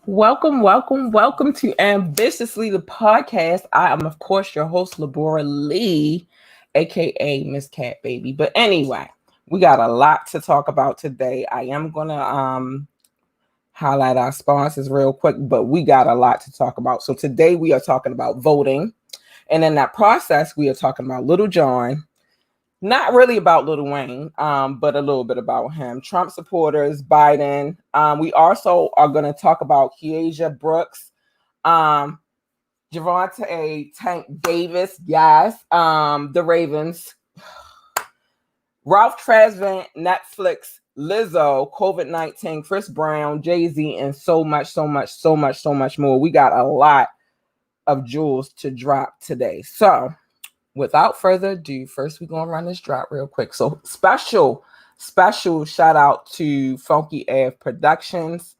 Welcome to Ambitiously the podcast. I am, of course, your host, Labora Lee, aka Miss Cat Baby. But anyway, we got a lot to talk about today. I am gonna highlight our sponsors real quick, but we got a lot to talk about. So today we are talking about voting, and in that process, we are talking about Little John. Not really about Lil Wayne, but a little bit about him. Trump supporters, Biden. We also are going to talk about Keasia Brooks, Javante Tank Davis, yes, the Ravens, Ralph Tresvant, Netflix, Lizzo, COVID-19, Chris Brown, Jay-Z, and so much more. We got a lot of jewels to drop today. So without further ado, first we're gonna run this drop real quick. So special shout out to Funky Ave Productions,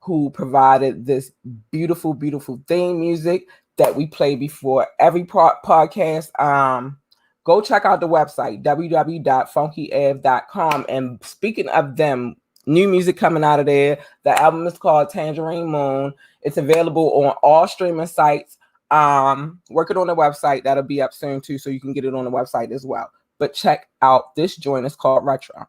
who provided this beautiful theme music that we play before every podcast. Go check out the website www.funkyave.com. And speaking of them, new music coming out of there. The album is called Tangerine Moon. It's available on all streaming sites. Working on the website that'll be up soon too, so you can get it on the website as well. But check out this joint. It's called Retro.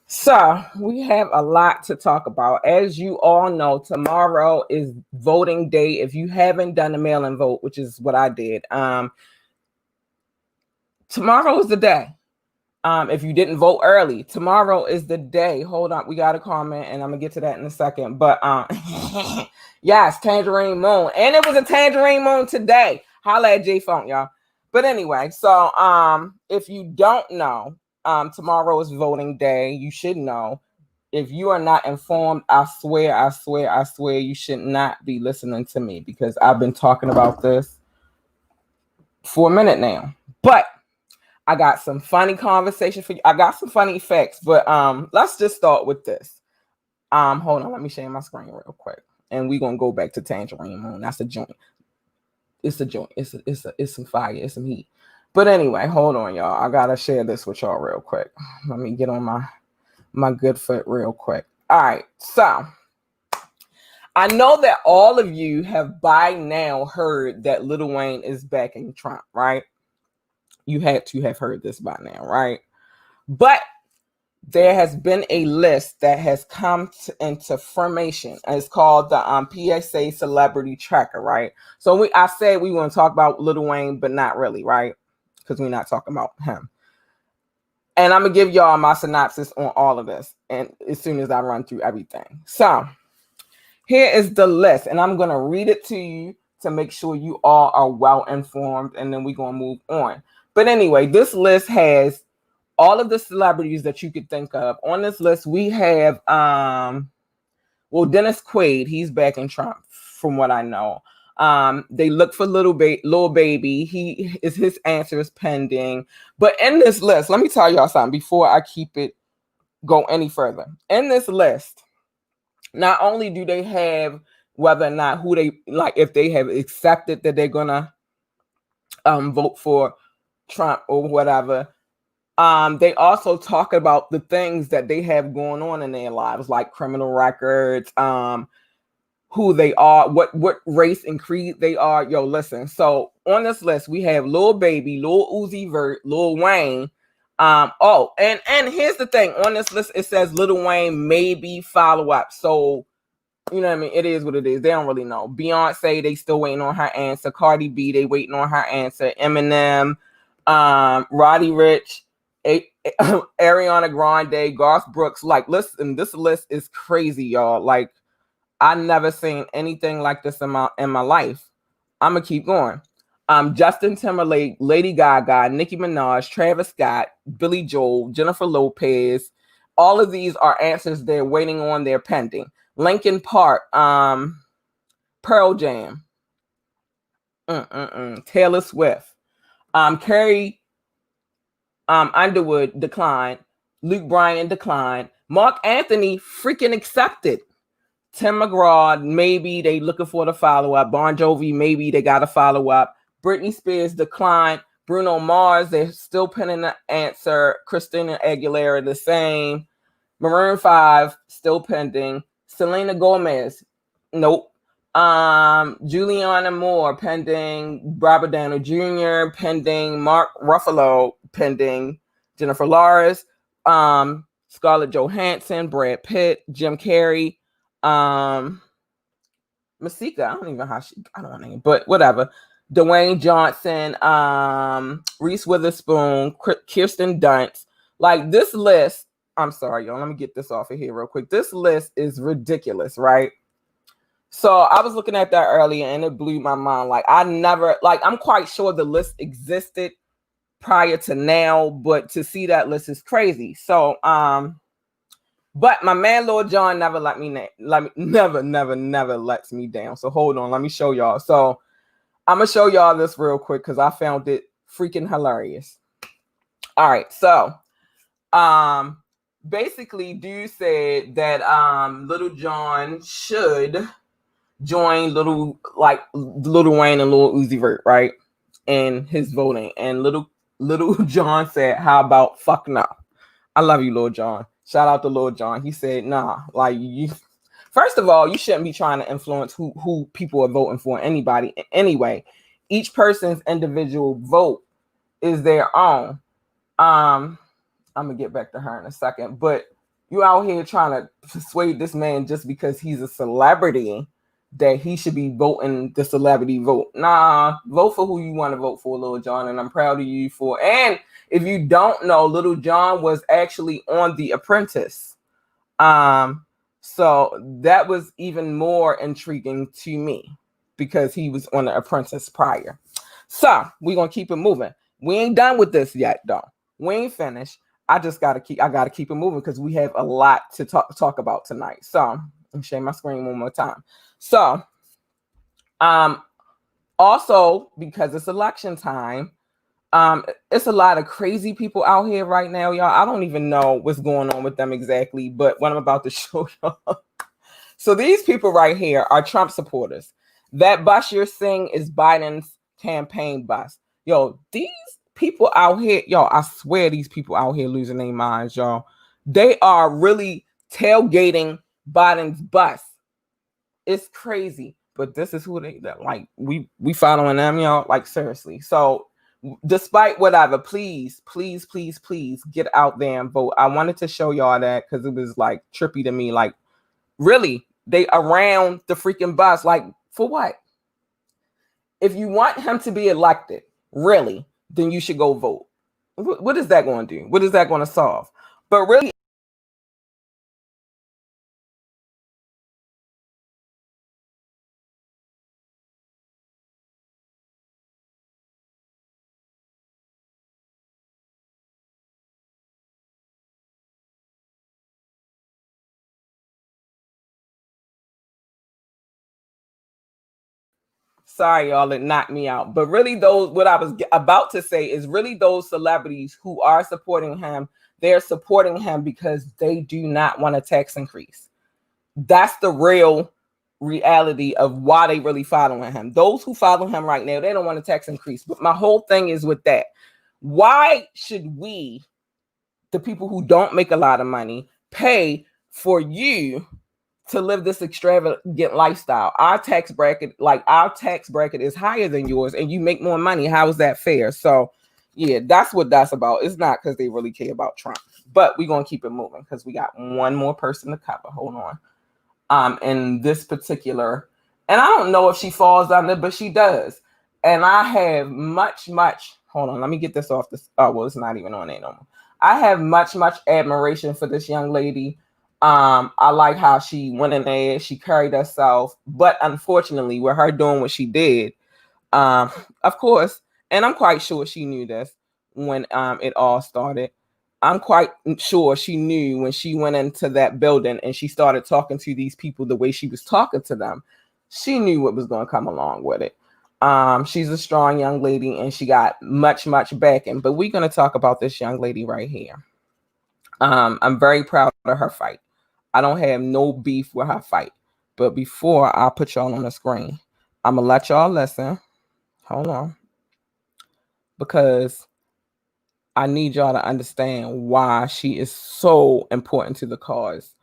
So we have a lot to talk about. As you all know, tomorrow is voting day. If you haven't done a mail-in vote, which is what I did, tomorrow is the day. If you didn't vote early, tomorrow is the day. Hold on, we got a comment, and I'm gonna get to that in a second. But yes, Tangerine Moon, and it was a Tangerine Moon today. Holla at J Funk, y'all. But anyway, so if you don't know, tomorrow is voting day. You should know. If you are not informed, I swear, you should not be listening to me, because I've been talking about this for a minute now. But I got some funny conversation for you. I got some funny facts, but let's just start with this. Hold on, let me share my screen real quick, and we're gonna go back to Tangerine Moon. That's a joint. It's a joint. It's some fire. It's some heat. But anyway, hold on, y'all. I gotta share this with y'all real quick. Let me get on my good foot real quick. All right, so I know that all of you have by now heard that Lil Wayne is backing Trump, right? You had to have heard this by now, right? But there has been a list that has come into formation, and it's called the PSA Celebrity Tracker, right? So I said we want to talk about Lil Wayne, but not really, right? Because we're not talking about him. And I'm going to give y'all my synopsis on all of this, and as soon as I run through everything. So here is the list, and I'm going to read it to you to make sure you all are well informed, and then we're going to move on. But anyway, this list has all of the celebrities that you could think of. On this list, we have Dennis Quaid, he's backing Trump, from what I know. They look for Lil Baby. His answer is pending. But in this list, let me tell y'all something before I keep it go any further. In this list, not only do they have whether or not who they like, if they have accepted that they're gonna vote for Trump or whatever. They also talk about the things that they have going on in their lives, like criminal records, who they are, what race and creed they are. Yo, listen. So on this list, we have Lil Baby, Lil Uzi Vert, Lil Wayne. And here's the thing. On this list, it says Lil Wayne maybe follow up. So, you know what I mean? It is what it is. They don't really know. Beyonce, they still waiting on her answer. Cardi B, they waiting on her answer. Eminem, Roddy Ricch, Ariana Grande, Garth Brooks. Like, listen, this list is crazy, y'all. Like, I never seen anything like this in my life. I'm gonna keep going. Justin Timberlake, Lady Gaga, Nicki Minaj, Travis Scott, Billy Joel, Jennifer Lopez. All of these are answers they're waiting on. They're pending. Linkin Park, Pearl Jam, Taylor Swift, Carrie Underwood declined, Luke Bryan declined, Mark Anthony freaking accepted. Tim McGraw, maybe they looking for the follow-up. Bon Jovi, maybe they got a follow-up. Britney Spears declined. Bruno Mars, they're still penning the answer. Christina Aguilera, the same. Maroon 5, still pending. Selena Gomez, nope. Juliana Moore, pending. Robert Downey Jr., pending. Mark Ruffalo, pending. Jennifer Lawrence, Scarlett Johansson, Brad Pitt, Jim Carrey, Masika, I don't even know how I don't know, but whatever. Dwayne Johnson, Reese Witherspoon, Kirsten Dunst. Like, this list, I'm sorry, y'all. Let me get this off of here real quick. This list is ridiculous, right? So I was looking at that earlier and it blew my mind. Like, I'm quite sure the list existed prior to now, but to see that list is crazy. So, but my man Lord John never never lets me down. So hold on, let me show y'all. So I'm gonna show y'all this real quick because I found it freaking hilarious. All right, so basically, dude said that Little John should join Little Wayne and Lil Uzi Vert, right? In his voting, and Little John said, "How about fuck no?" I love you, Lord John. Shout out to Lord John. He said, nah, like, you. First of all, you shouldn't be trying to influence who people are voting for anybody. Anyway, each person's individual vote is their own. I'm gonna get back to her in a second, but you out here trying to persuade this man just because he's a celebrity that he should be voting the celebrity vote. Nah, vote for who you want to vote for, Lil Jon, and I'm proud of you for. And if you don't know, Little John was actually on The Apprentice. So that was even more intriguing to me because he was on The Apprentice prior. So we're gonna keep it moving. We ain't done with this yet, though. We ain't finished. I gotta keep it moving because we have a lot to talk about tonight. So let me share my screen one more time. So also because it's election time, it's a lot of crazy people out here right now, y'all. I don't even know what's going on with them exactly, but what I'm about to show y'all. So these people right here are Trump supporters. That bus you're seeing is Biden's campaign bus. Yo, these people out here, y'all, I swear these people out here losing their minds, y'all. They are really tailgating Biden's bus. It's crazy, but this is who they like. We following them, y'all. Like, seriously. So despite whatever, please get out there and vote. I wanted to show y'all that because it was like trippy to me. Like, really, they around the freaking bus. Like, for what? If you want him to be elected, really, then you should go vote. What is that going to do? What is that going to solve? But really, Sorry, y'all, it knocked me out. But really, what I was about to say is really those celebrities who are supporting him, they're supporting him because they do not want a tax increase. That's the real reality of why they really following him. Those who follow him right now, they don't want a tax increase. But my whole thing is with that. Why should we, the people who don't make a lot of money, pay for you to live this extravagant lifestyle? Our tax bracket is higher than yours and you make more money. How is that fair? So yeah, that's what that's about. It's not because they really care about Trump, but we're going to keep it moving because we got one more person to cover. Hold on. In this particular, and I don't know if she falls under, but she does. And I have much, hold on, let me get this off this. Oh, well, it's not even on there no more. I have much admiration for this young lady. I like how she went in there, she carried herself, but unfortunately with her doing what she did, of course, and I'm quite sure she knew this when it all started. I'm quite sure she knew when she went into that building and she started talking to these people the way she was talking to them. She knew what was going to come along with it. She's a strong young lady and she got much backing, but we're going to talk about this young lady right here. I'm very proud of her fight. I don't have no beef with her fight. But before I put y'all on the screen, I'm going to let y'all listen. Hold on. Because I need y'all to understand why she is so important to the cause.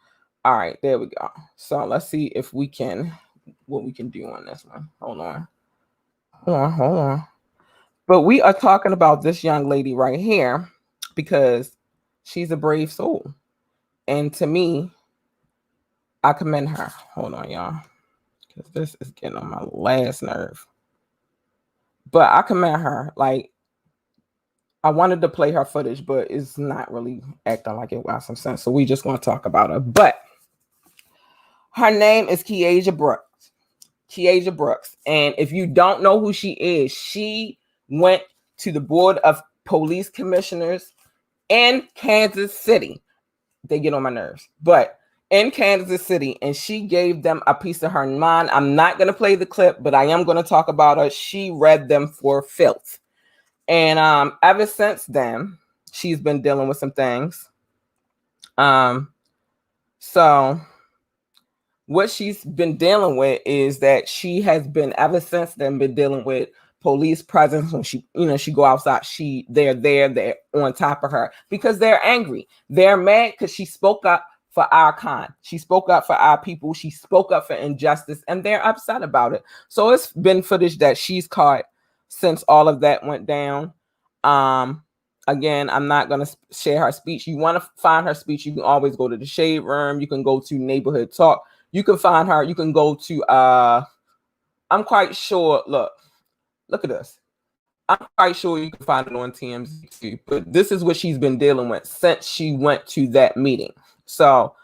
All right, there we go. So let's see if we can, what we can do on this one. Hold on. But we are talking about this young lady right here because she's a brave soul. And to me, I commend her. Hold on, y'all. Because this is getting on my last nerve. But I commend her. Like, I wanted to play her footage, but it's not really acting like it was some sense. So we just want to talk about her. But her name is Keasia Brooks. Keasia Brooks. And if you don't know who she is, she went to the Board of Police Commissioners in Kansas City. They get on my nerves. But in Kansas City, and she gave them a piece of her mind. I'm not going to play the clip, but I am going to talk about her. She read them for filth. And ever since then, she's been dealing with some things. So what she's been dealing with is that she has been, ever since then, been dealing with police presence. When she go outside, they're on top of her because they're angry. They're mad because she spoke up for our kind. She spoke up for our people. She spoke up for injustice, and they're upset about it. So it's been footage that she's caught since all of that went down. Again, I'm not going to share her speech. You want to find her speech, you can always go to the Shade Room. You can go to Neighborhood Talk. You can find her. You can go to, I'm quite sure, look at this. I'm quite sure you can find it on TMZ too. But this is what she's been dealing with since she went to that meeting. So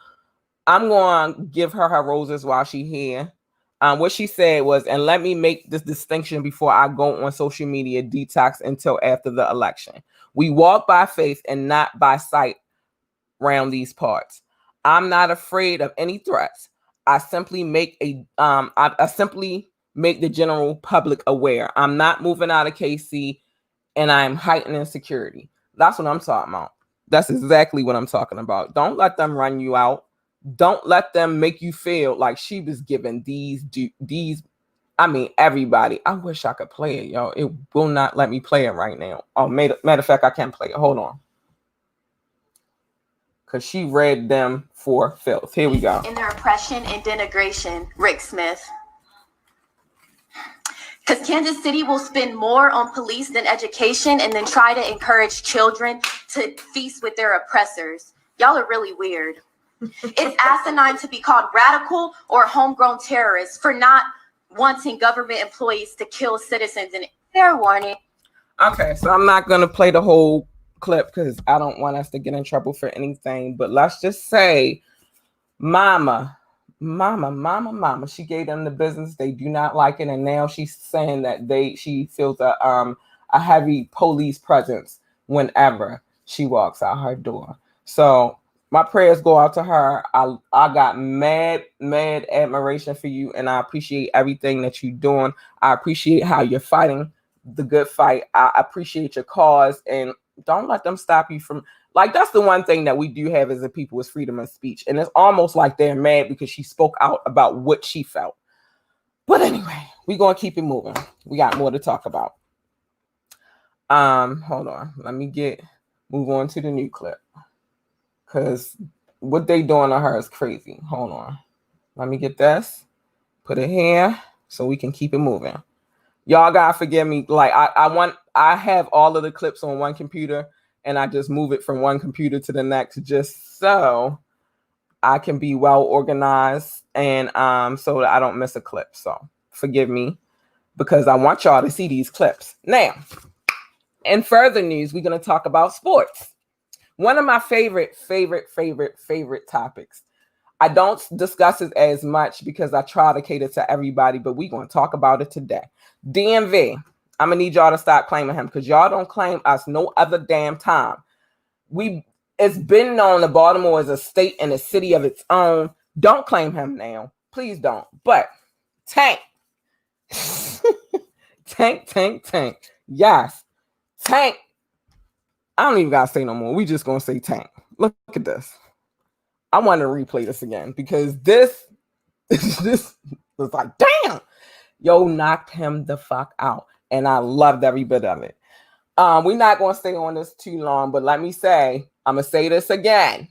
I'm going to give her her roses while she's here. What she said was, and let me make this distinction before I go on social media detox until after the election. We walk by faith and not by sight around these parts. I'm not afraid of any threats. I simply make I simply make the general public aware. I'm not moving out of KC, and I'm heightening security. That's what I'm talking about. That's exactly what I'm talking about. Don't let them run you out. Don't let them make you feel like she was giving these, everybody. I wish I could play it, yo. It will not let me play it right now. Oh, matter of fact, I can't play it. Hold on. Because she read them for filth. Here we go. In their oppression and denigration, Rick Smith. Because Kansas City will spend more on police than education and then try to encourage children to feast with their oppressors. Y'all are really weird. It's asinine to be called radical or homegrown terrorists for not wanting government employees to kill citizens. And fair warning. Okay, so I'm not going to play the whole clip because I don't want us to get in trouble for anything. But let's just say Mama, she gave them the business. They do not like it. And now she's saying that she feels a heavy police presence whenever she walks out her door. So My prayers go out to her. I got mad admiration for you, and I appreciate everything that you're doing. I appreciate how you're fighting the good fight. I appreciate your cause, and don't let them stop you from, like, that's the one thing that we do have as a people is freedom of speech. And it's almost like they're mad because she spoke out about what she felt. But anyway, we're going to keep it moving. We got more to talk about. Hold on. Let me move on to the new clip. Because what they doing to her is crazy. Hold on. Let me get this. Put it here so we can keep it moving. Y'all gotta forgive me. Like I have all of the clips on one computer and I just move it from one computer to the next just so I can be well organized and so that I don't miss a clip. So forgive me because I want y'all to see these clips. Now, in further news, we're gonna talk about sports. One of my favorite topics. I don't discuss it as much because I try to cater to everybody, but we're going to talk about it today. DMV. I'm going to need y'all to stop claiming him because y'all don't claim us no other damn time. It's been known that Baltimore is a state and a city of its own. Don't claim him now. Please don't. But Tank. Tank. Yes. Tank. I don't even got to say no more. We just going to say Tank. Look at this. I want to replay this again because this was like, damn, yo, knocked him the fuck out. And I loved every bit of it. We're not going to stay on this too long, but let me say, I'm going to say this again.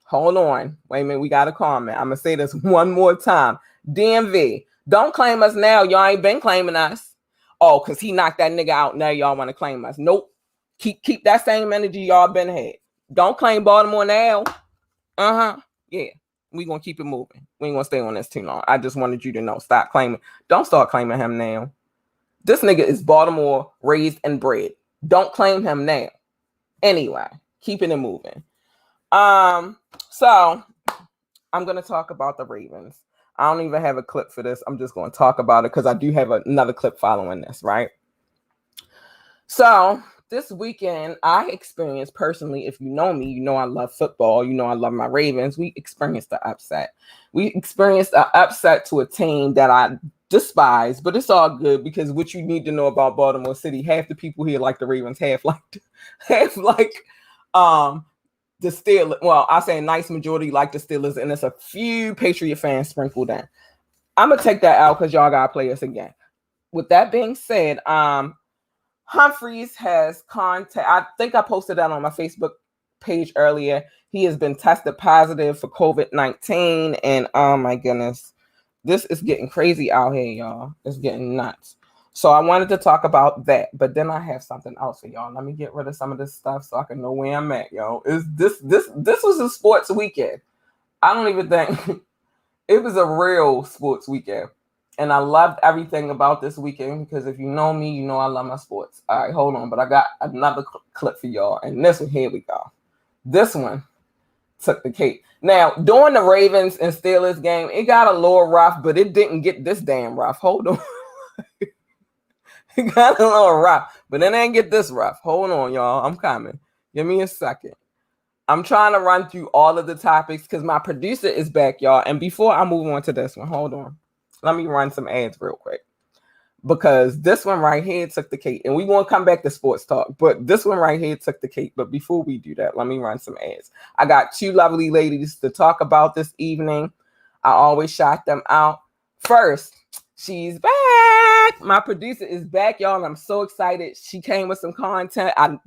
Hold on. Wait a minute. We got a comment. I'm going to say this one more time. DMV, don't claim us now. Y'all ain't been claiming us. Oh, because he knocked that nigga out. Now y'all want to claim us. Nope. Keep that same energy y'all been had. Don't claim Baltimore now. Yeah. We're going to keep it moving. We ain't going to stay on this too long. I just wanted you to know. Stop claiming. Don't start claiming him now. This nigga is Baltimore raised and bred. Don't claim him now. Anyway, keeping it moving. So I'm going to talk about the Ravens. I don't even have a clip for this. I'm just going to talk about it because I do have another clip following this, right? So this weekend, I experienced personally, if you know me, you know I love football. You know I love my Ravens. We experienced the upset. We experienced an upset to a team that I despise, but it's all good because what you need to know about Baltimore City, half the people here like the Ravens, half like the Steelers. Well, I say a nice majority like the Steelers, and there's a few Patriot fans sprinkled in. I'm gonna take that out because y'all gotta play us again. With that being said, Humphreys has contact. I think I posted that on my Facebook page earlier. He has been tested positive for COVID-19, and oh my goodness, this is getting crazy out here, y'all. It's getting nuts. So I wanted to talk about that, but then I have something else for y'all. Let me get rid of some of this stuff so I can know where I'm at, yo. This was a sports weekend. I don't even think it was a real sports weekend. And I loved everything about this weekend because if you know me, you know I love my sports. All right, hold on. But I got another clip for y'all. And this one, here we go. This one took the cake. Now, during the Ravens and Steelers game, it got a little rough, but it didn't get this damn rough. Hold on. It got a little rough, but it ain't get this rough. Hold on, y'all. I'm coming. Give me a second. I'm trying to run through all of the topics because my producer is back, y'all. And before I move on to this one, hold on. Let me run some ads real quick because this one right here took the cake. And we won't come back to sports talk, but this one right here took the cake. But before we do that, let me run some ads. I got two lovely ladies to talk about this evening. I always shout them out. First, she's back. My producer is back, y'all. And I'm so excited. She came with some content. I'm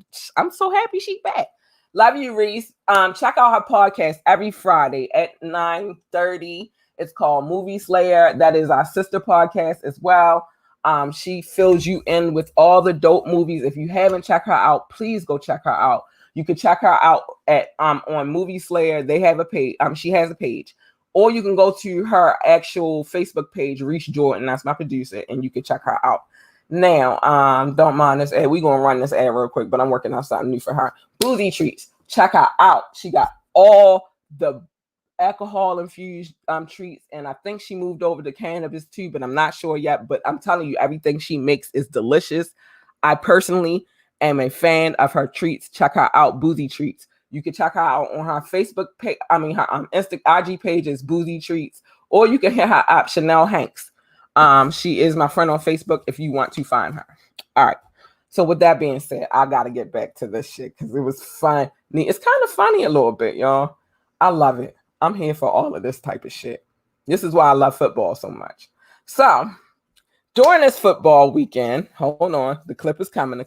so happy she's back. Love you, Reese. Check out her podcast every Friday at 9:30. It's called Movie Slayer. That is our sister podcast as well. She fills you in with all the dope movies. If you haven't checked her out, please go check her out. You can check her out at on Movie Slayer. They have a page. She has a page. Or you can go to her actual Facebook page, Reese Jordan. That's my producer, and you can check her out. Now, don't mind this ad. We're going to run this ad real quick, but I'm working on something new for her. Boozy Treats. Check her out. She got all the alcohol infused treats, and I think she moved over to cannabis too, but I'm not sure yet. But I'm telling you, everything she makes is delicious. I personally am a fan of her treats. Check her out, Boozy Treats. You can check her out on her Facebook page. I mean, her IG page is Boozy Treats, or you can hit her up, Chanel Hanks. She is my friend on Facebook if you want to find her. All right. So with that being said, I got to get back to this shit because it was fun. It's kind of funny a little bit, y'all. I love it. I'm here for all of this type of shit. This is why I love football so much. So during this football weekend, hold on, the clip is coming.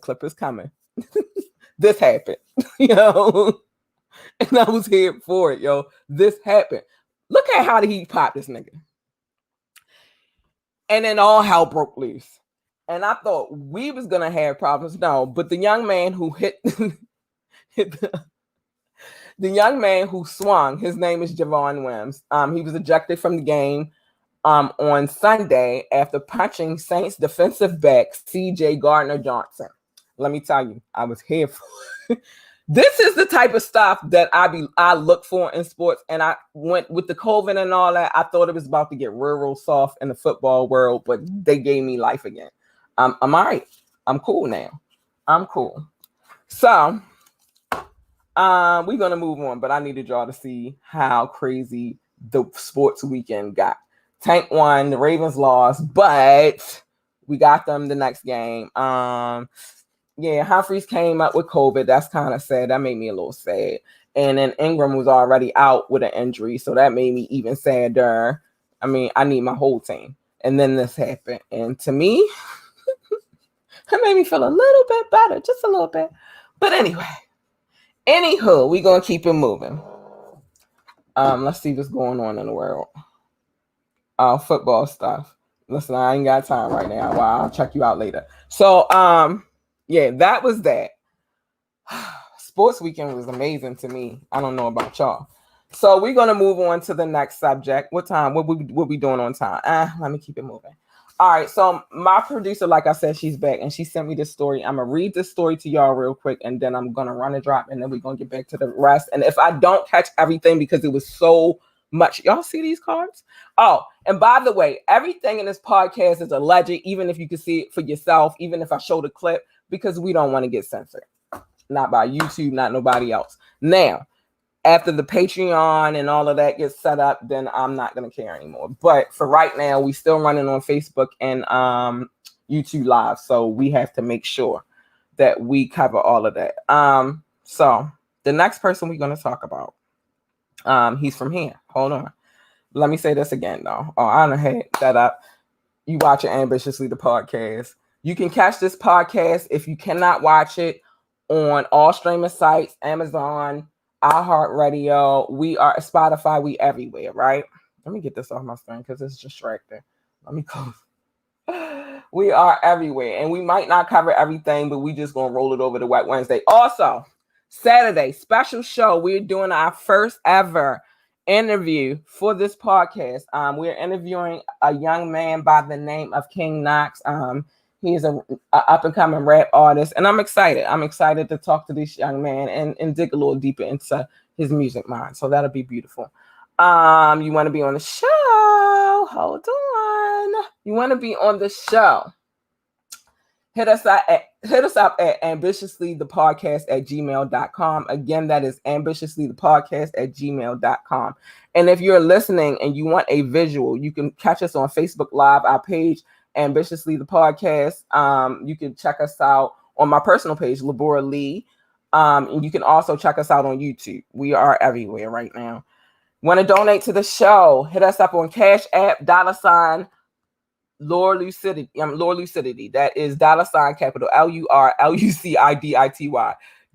This happened, yo. And I was here for it, yo. This happened. Look at how he popped this nigga. And then all hell broke loose. And I thought we was going to have problems. No, but the young man who hit the young man who swung, his name is Javon Wims. He was ejected from the game on Sunday after punching Saints defensive back C.J. Gardner-Johnson. Let me tell you, I was here for it. This is the type of stuff that I look for in sports. And I went with the COVID and all that. I thought it was about to get real soft in the football world, but they gave me life again. I'm all right. I'm cool now. I'm cool. So we're going to move on, but I needed y'all to see how crazy the sports weekend got. Tank won, the Ravens lost, but we got them the next game. Yeah, Humphreys came up with COVID. That's kind of sad. That made me a little sad. And then Ingram was already out with an injury, so that made me even sadder. I mean, I need my whole team. And then this happened. And to me, it made me feel a little bit better, just a little bit. But anyway, anywho, we're going to keep it moving. Let's see what's going on in the world. Football stuff. Listen, I ain't got time right now. Well, I'll check you out later. So, yeah, that was that. Sports weekend was amazing to me. I don't know about y'all. So we're going to move on to the next subject. What time? What we doing on time? Let me keep it moving. All right. So my producer, like I said, she's back and she sent me this story. I'm going to read this story to y'all real quick and then I'm going to run a drop and then we're going to get back to the rest. And if I don't catch everything because it was so much, y'all see these cards? Oh, and by the way, everything in this podcast is alleged, even if you can see it for yourself, even if I show the clip, because we don't want to get censored. Not by YouTube, not nobody else. Now, after the Patreon and all of that gets set up, then I'm not going to care anymore. But for right now, we still running on Facebook and YouTube Live. So we have to make sure that we cover all of that. So the next person we're going to talk about, he's from here. Hold on. Let me say this again, though. Oh, I done had that up. You watch it Ambitiously, the podcast. You can catch this podcast if you cannot watch it on all streaming sites, Amazon, iHeartRadio. We are Spotify. We everywhere, right? Let me get this off my screen because it's distracting. Let me close. We are everywhere, and we might not cover everything, but we just gonna roll it over to Wet Wednesday. Also, Saturday special show. We're doing our first ever interview for this podcast. We're interviewing a young man by the name of King Knox. He is a up and coming rap artist, and I'm excited. I'm excited to talk to this young man and dig a little deeper into his music mind. So that'll be beautiful. You want to be on the show? Hold on. You want to be on the show? Hit us up at ambitiouslythepodcast@gmail.com. Again, that is ambitiouslythepodcast@gmail.com. And if you're listening and you want a visual, you can catch us on Facebook Live, our page, Ambitiously the Podcast. You can check us out on my personal page, Labora Lee. And you can also check us out on YouTube. We are everywhere right now. Want to donate to the show? Hit us up on Cash App, $ Lore Lucidity. Lore Lucidity. That is $ capital LURLUCIDITY.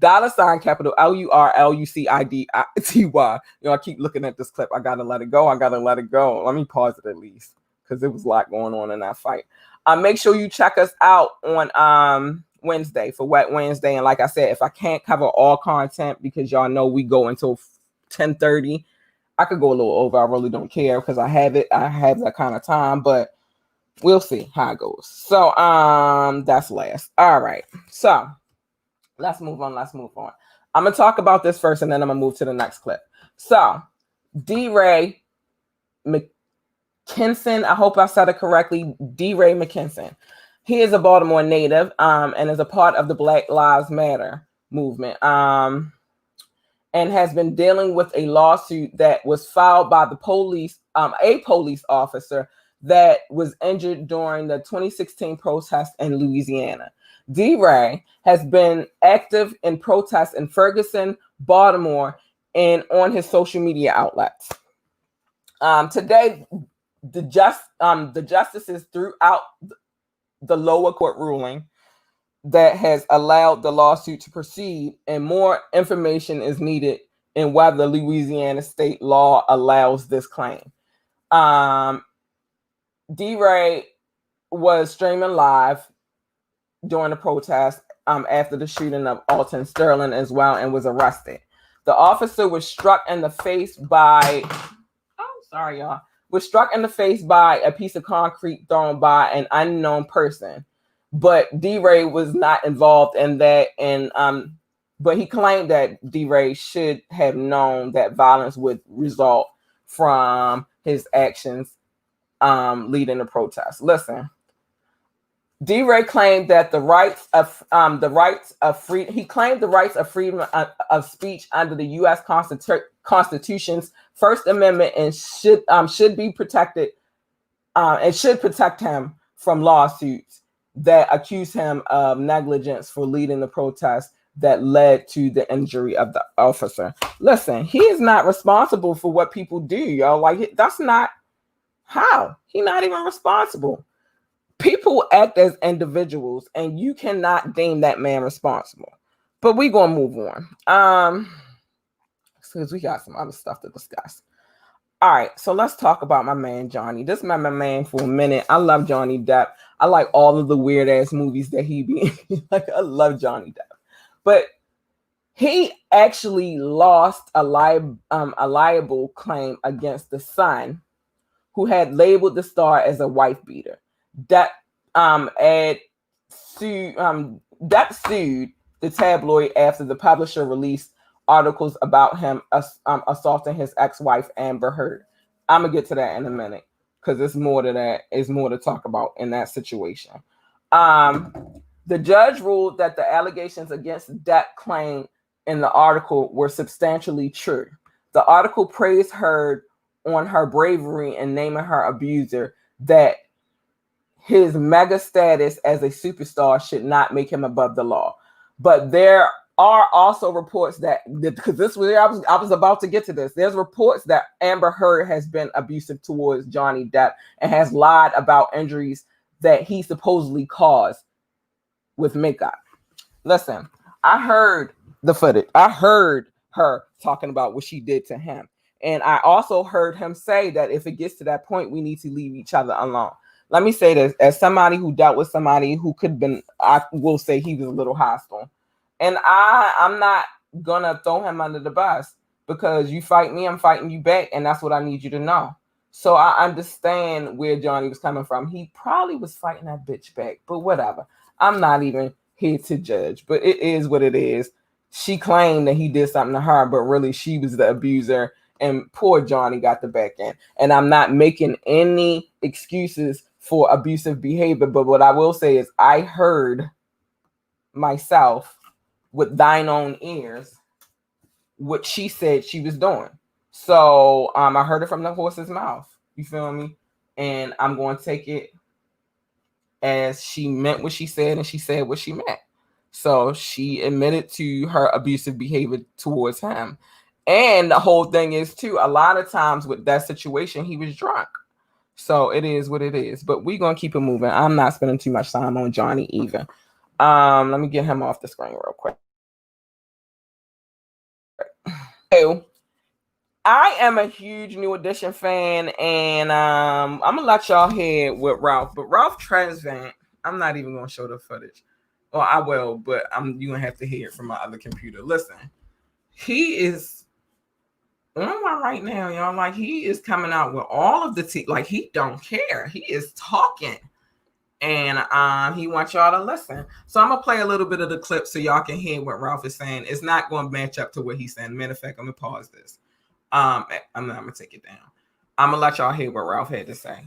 $ capital LURLUCIDITY. You know, I keep looking at this clip. I gotta let it go. Let me pause it at least, because there was a lot going on in that fight. Make sure you check us out on Wednesday for Wet Wednesday. And like I said, if I can't cover all content, because y'all know we go until 10:30, I could go a little over. I really don't care because I have that kind of time, but we'll see how it goes. So that's last. All right. So let's move on. I'm gonna talk about this first and then I'm gonna move to the next clip. So DeRay McKinson, I hope I said it correctly, DeRay McKinson. He is a Baltimore native and is a part of the Black Lives Matter movement. And and has been dealing with a lawsuit that was filed by the police, a police officer that was injured during the 2016 protest in Louisiana. DeRay has been active in protests in Ferguson, Baltimore, and on his social media outlets. Today, the justices threw out the lower court ruling that has allowed the lawsuit to proceed, and more information is needed in whether Louisiana state law allows this claim. DeRay was streaming live during the protest after the shooting of Alton Sterling as well, and was arrested. The officer was struck in the face by, was struck in the face by a piece of concrete thrown by an unknown person. But DeRay was not involved in that, and but he claimed that DeRay should have known that violence would result from his actions leading the protest. Listen, DeRay claimed that the rights of freedom. He claimed the rights of freedom of speech under the U.S. Constitution's First Amendment, and should be protected, and should protect him from lawsuits that accuse him of negligence for leading the protest that led to the injury of the officer. Listen, he is not responsible for what people do, yo. Like, that's not how. He's not even responsible. People act as individuals, and you cannot deem that man responsible. But we're gonna move on. Because we got some other stuff to discuss. All right, so let's talk about my man Johnny. This is my man for a minute. I love Johnny Depp. I like all of the weird ass movies that he be in. Like, I love Johnny Depp, but he actually lost a liable claim against the Sun, who had labeled the star as a wife beater. Depp sued the tabloid after the publisher released articles about him assaulting his ex-wife Amber Heard. I'm gonna get to that in a minute because there's more to that. Is more to talk about in that situation. The judge ruled that the allegations against Depp claim in the article were substantially true. The article praised Heard on her bravery in naming her abuser, that his mega status as a superstar should not make him above the law. But there are also reports that, because this was I was about to get to this. There's reports that Amber Heard has been abusive towards Johnny Depp and has lied about injuries that he supposedly caused with makeup. Listen, I heard the footage. I heard her talking about what she did to him. And I also heard him say that if it gets to that point, we need to leave each other alone. Let me say this, as somebody who dealt with somebody who could have been, I will say he was a little hostile. And I'm not gonna throw him under the bus, because you fight me, I'm fighting you back, and that's what I need you to know. So I understand where Johnny was coming from. He probably was fighting that bitch back, but whatever. I'm not even here to judge, but it is what it is. She claimed that he did something to her, but really she was the abuser, and poor Johnny got the back end. And I'm not making any excuses for abusive behavior, but what I will say is I heard myself with thine own ears what she said she was doing. So I heard it from the horse's mouth. You feel me? And I'm going to take it as she meant what she said, and she said what she meant. So she admitted to her abusive behavior towards him. And the whole thing is, too, a lot of times with that situation, he was drunk. So it is what it is. But we're going to keep it moving. I'm not spending too much time on Johnny either. Let me get him off the screen real quick. I am a huge New Edition fan, and I'm gonna let y'all hear with Ralph. But Ralph Tresvant, I'm not even gonna show the footage. Well, I will, but you gonna have to hear it from my other computer. Listen, he is on one right now, y'all. Like, he is coming out with all of the tea. Like, he don't care. He is talking, and he wants y'all to listen. So I'm gonna play a little bit of the clip so y'all can hear what Ralph is saying. It's not gonna match up to what he's saying. Matter of fact, I'm gonna pause this. I'm gonna take it down. I'm gonna let y'all hear what Ralph had to say.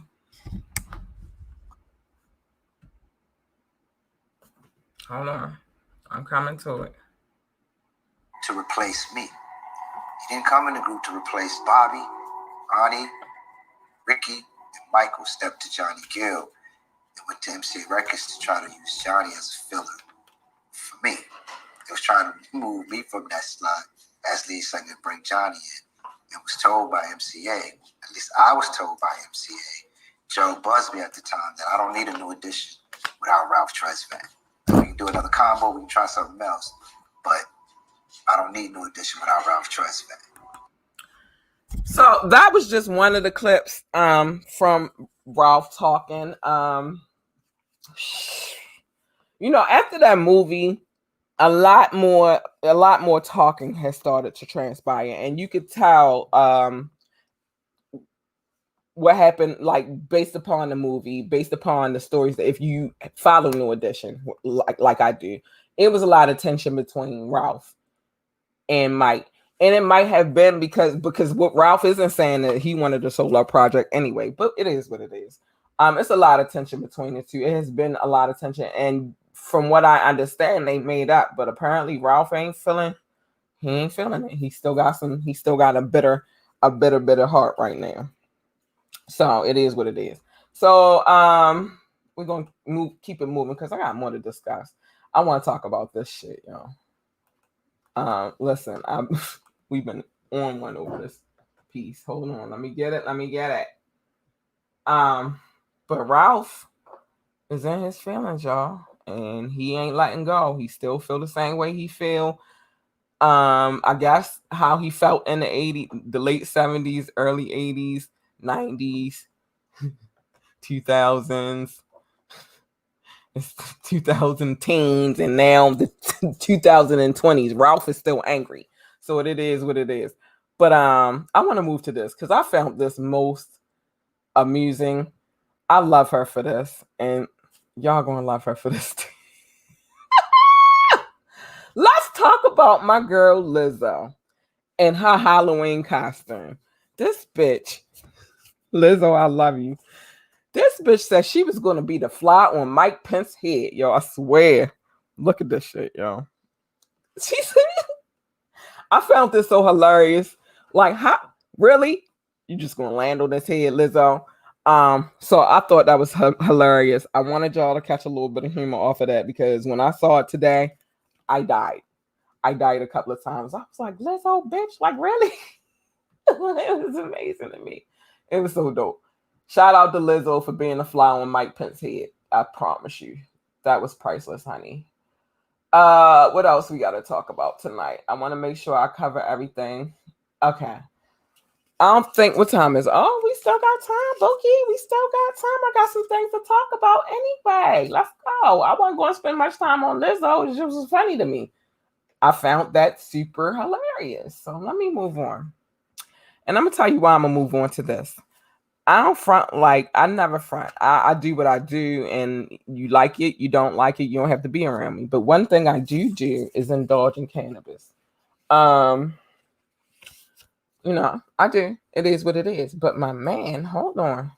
Hold on, I'm coming to it. To replace me. He didn't come in the group to replace Bobby, Ronnie, Ricky, and Michael stepped to Johnny Gill and went to MCA Records to try to use Johnny as a filler for me. They was trying to move me from that slot as lead singer and bring Johnny in, and was told by MCA, at least I was told by MCA, Joe Busby at the time, that I don't need a new addition without Ralph Tresvant. We can do another combo, we can try something else, but I don't need no addition without Ralph Tresvant. So that was just one of the clips from Ralph talking. After that movie, a lot more talking has started to transpire, and you could tell what happened, like based upon the movie, based upon the stories, that if you follow New Edition like I do, it was a lot of tension between Ralph and Mike. And it might have been because what Ralph isn't saying that he wanted a solo project anyway, but it is what it is. It's a lot of tension between the two. It has been a lot of tension, and from what I understand, they made up. But apparently, Ralph ain't feeling it. He still got a bitter heart right now. So it is what it is. So we're gonna keep it moving because I got more to discuss. I want to talk about this shit, y'all. Listen, we've been on one over this piece. Hold on, let me get it. But Ralph is in his feelings, y'all, and he ain't letting go. He still feel the same way he feel. I guess how he felt in the late 70s, early 80s, 90s, 2000s, 2010s, and now the 2020s. Ralph is still angry. So it is what it is. But I want to move to this because I found this most amusing. I love her for this, and y'all gonna love her for this too. Let's talk about my girl Lizzo and her Halloween costume. This bitch, Lizzo, I love you. This bitch said she was going to be the fly on Mike Pence's head, yo. I swear. Look at this shit, yo. She said, I found this so hilarious. Like, how? Really? You just going to land on this head, Lizzo? So I thought that was hilarious. I wanted y'all to catch a little bit of humor off of that because when I saw it today, I died. I died a couple of times. I was like, Lizzo, bitch, like, really? It was amazing to me. It was so dope. Shout out to Lizzo for being a fly on Mike Pence's head. I promise you. That was priceless, honey. What else we got to talk about tonight? I want to make sure I cover everything. Okay. I don't think, what time is it? Oh, we still got time, Bookie. We still got time. I got some things to talk about anyway. Let's go. I wasn't going to spend much time on Lizzo. It was funny to me. I found that super hilarious. So let me move on. And I'm going to tell you why I'm going to move on to this. I don't front, like, I never front. I do what I do, and you like it, you don't like it, you don't have to be around me. But one thing I do is indulge in cannabis. I do. It is what it is. But my man, hold on.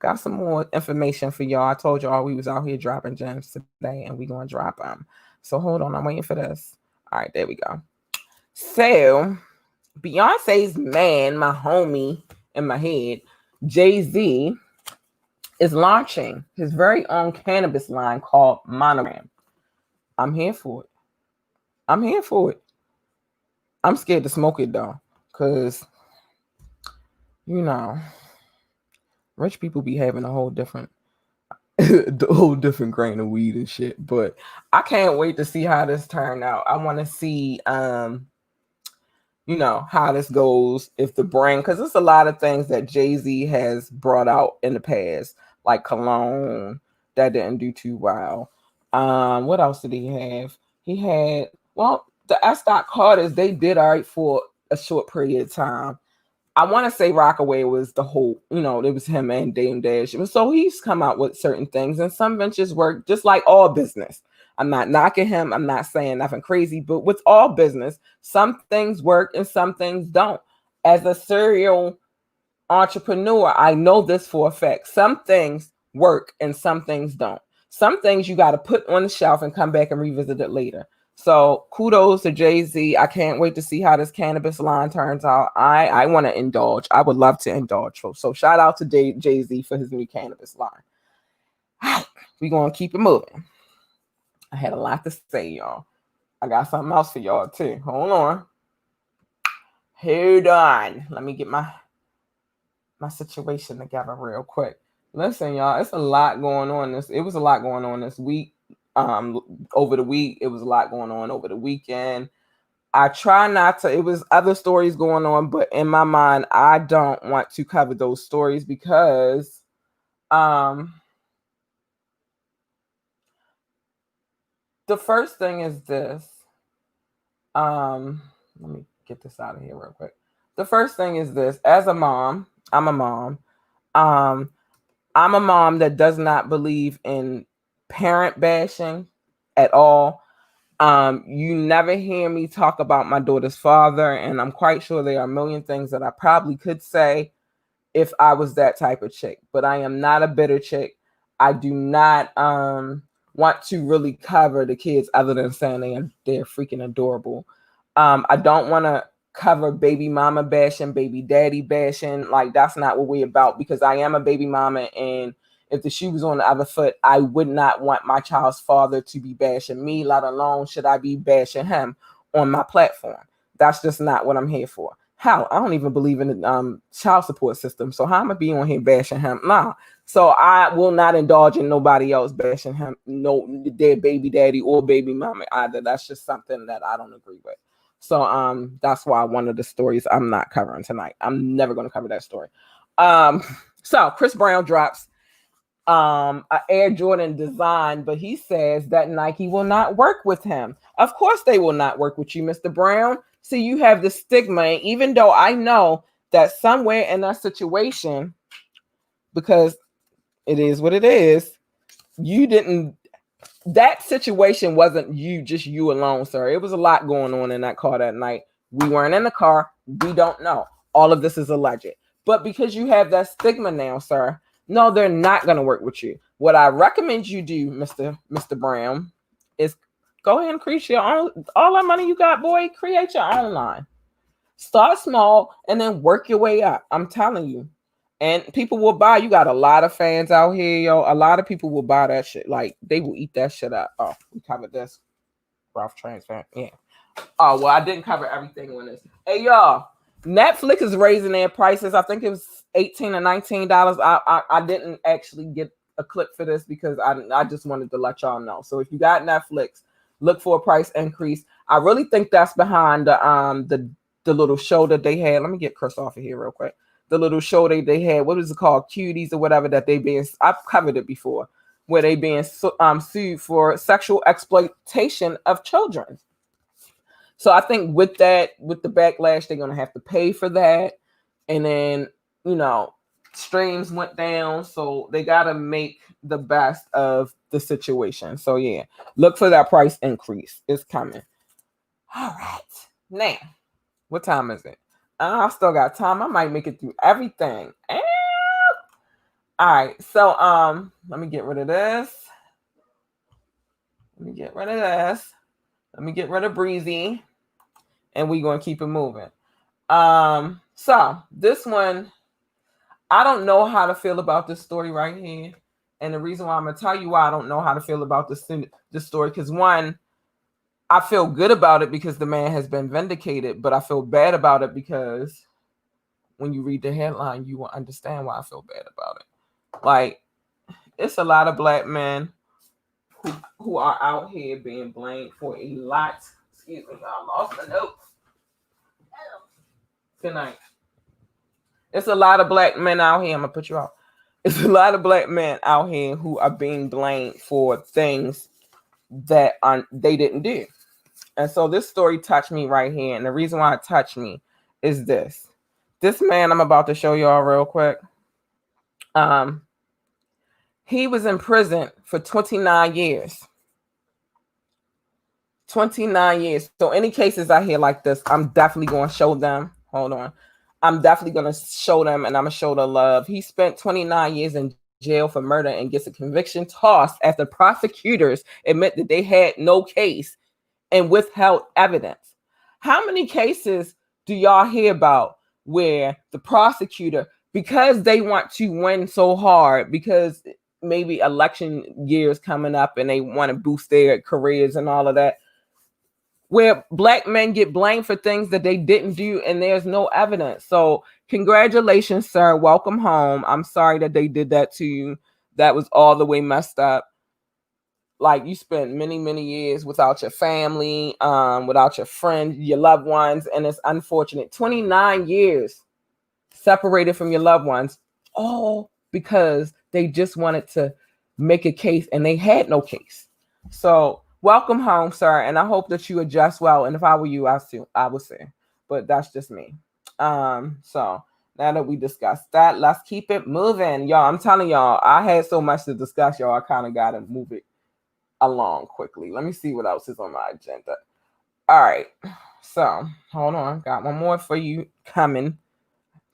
Got some more information for y'all. I told y'all we was out here dropping gems today, and we going to drop them. So hold on. I'm waiting for this. All right, there we go. So, Beyonce's man, my homie in my head, Jay-Z, is launching his very own cannabis line called Monogram. I'm here for it. I'm scared to smoke it though, because rich people be having a whole different grain of weed and shit. But I can't wait to see how this turned out. I want to see how this goes, if the brand, because there's a lot of things that Jay-Z has brought out in the past, like cologne, that didn't do too well. What else did he have? He had, the S. Carters, they did all right for a short period of time. I want to say Rockaway was the whole, it was him and Dame Dash. So he's come out with certain things, and some ventures work just like all business. I'm not knocking him. I'm not saying nothing crazy, but with all business, some things work and some things don't. As a serial entrepreneur, I know this for a fact. Some things work and some things don't. Some things you got to put on the shelf and come back and revisit it later. So kudos to Jay-Z. I can't wait to see how this cannabis line turns out. I want to indulge. I would love to indulge. So shout out to Jay-Z for his new cannabis line. We're going to keep it moving. I had a lot to say, y'all. I got something else for y'all too. Hold on. Let me get my situation together real quick. Listen, y'all, it's a lot going on. It was a lot going on this week. Over the week, it was a lot going on over the weekend. I try not to. It was other stories going on, but in my mind, I don't want to cover those stories because, the first thing is this. Let me get this out of here real quick. The first thing is this. As a mom, I'm a mom. I'm a mom that does not believe in parent bashing at all. You never hear me talk about my daughter's father, and I'm quite sure there are a million things that I probably could say if I was that type of chick, but I am not a bitter chick. I do not want to really cover the kids other than saying they're freaking adorable. I don't want to cover baby mama bashing, baby daddy bashing. Like, that's not what we're about, because I am a baby mama, and if the shoe was on the other foot, I would not want my child's father to be bashing me, let alone should I be bashing him on my platform. That's just not what I'm here for. Hell, I don't even believe in the child support system. So how am I be on here bashing him? Nah. So I will not indulge in nobody else bashing him, no, their baby daddy or baby mama either. That's just something that I don't agree with. So that's why one of the stories I'm not covering tonight. I'm never going to cover that story. So Chris Brown drops an Air Jordan design, but he says that Nike will not work with him. Of course they will not work with you, Mr. Brown. See, you have the stigma, and even though I know that somewhere in that situation, because it is what it is, that situation wasn't just you alone, sir. It was a lot going on in that car that night. We weren't in the car. We don't know. All of this is alleged. But because you have that stigma now, sir, no, they're not going to work with you. What I recommend you do, Mr. Brown, is go ahead and create your own. All that money you got, boy, create your own line. Start small and then work your way up. I'm telling you. And people will buy. You got a lot of fans out here, yo. A lot of people will buy that shit. Like, they will eat that shit up. Oh, we covered this. Ralph Transparent. Yeah. Oh, well, I didn't cover everything on this. Hey, y'all. Netflix is raising their prices. I think it was $18 or $19. I didn't actually get a clip for this because I just wanted to let y'all know. So if you got Netflix, look for a price increase. I really think that's behind the little show that they had. Let me get Chris off of here real quick. The little show they had, what is it called? Cuties or whatever, that I've covered it before, where they being sued for sexual exploitation of children. So I think with the backlash, they're going to have to pay for that. And then, streams went down. So they got to make the best of the situation. So yeah, look for that price increase. It's coming. All right. Now, what time is it? I still got time. I might make it through everything. All right. So let me get rid of this. Let me get rid of Breezy. And we're going to keep it moving. So this one, I don't know how to feel about this story right here. And the reason why I'm going to tell you why I don't know how to feel about this story, because one, I feel good about it because the man has been vindicated, but I feel bad about it because when you read the headline, you will understand why I feel bad about it. Like, it's a lot of black men who are out here being blamed for a lot. Excuse me, I lost my notes. Good night. It's a lot of black men out here. I'm going to put you off. It's a lot of black men out here who are being blamed for things that they didn't do. And so this story touched me right here. And the reason why it touched me is this. This man I'm about to show y'all real quick. He was in prison for 29 years. 29 years. So any cases I hear like this, I'm definitely going to show them. Hold on. I'm definitely going to show them, and I'm going to show the love. He spent 29 years in jail for murder and gets a conviction tossed after prosecutors admit that they had no case and withheld evidence. How many cases do y'all hear about where the prosecutor, because they want to win so hard, because maybe election years coming up and they want to boost their careers and all of that, where black men get blamed for things that they didn't do and there's no evidence? So congratulations, sir. Welcome home. I'm sorry that they did that to you. That was all the way messed up. Like, you spent many, many years without your family, without your friends, your loved ones, and it's unfortunate. 29 years separated from your loved ones, all because they just wanted to make a case and they had no case. So welcome home, sir, and I hope that you adjust well. And if I were you, I would say, but that's just me. So now that we discussed that, let's keep it moving, y'all. I'm telling y'all, I had so much to discuss, y'all. I kind of gotta move it along quickly. Let me see what else is on my agenda. All right, so hold on, got one more for you coming.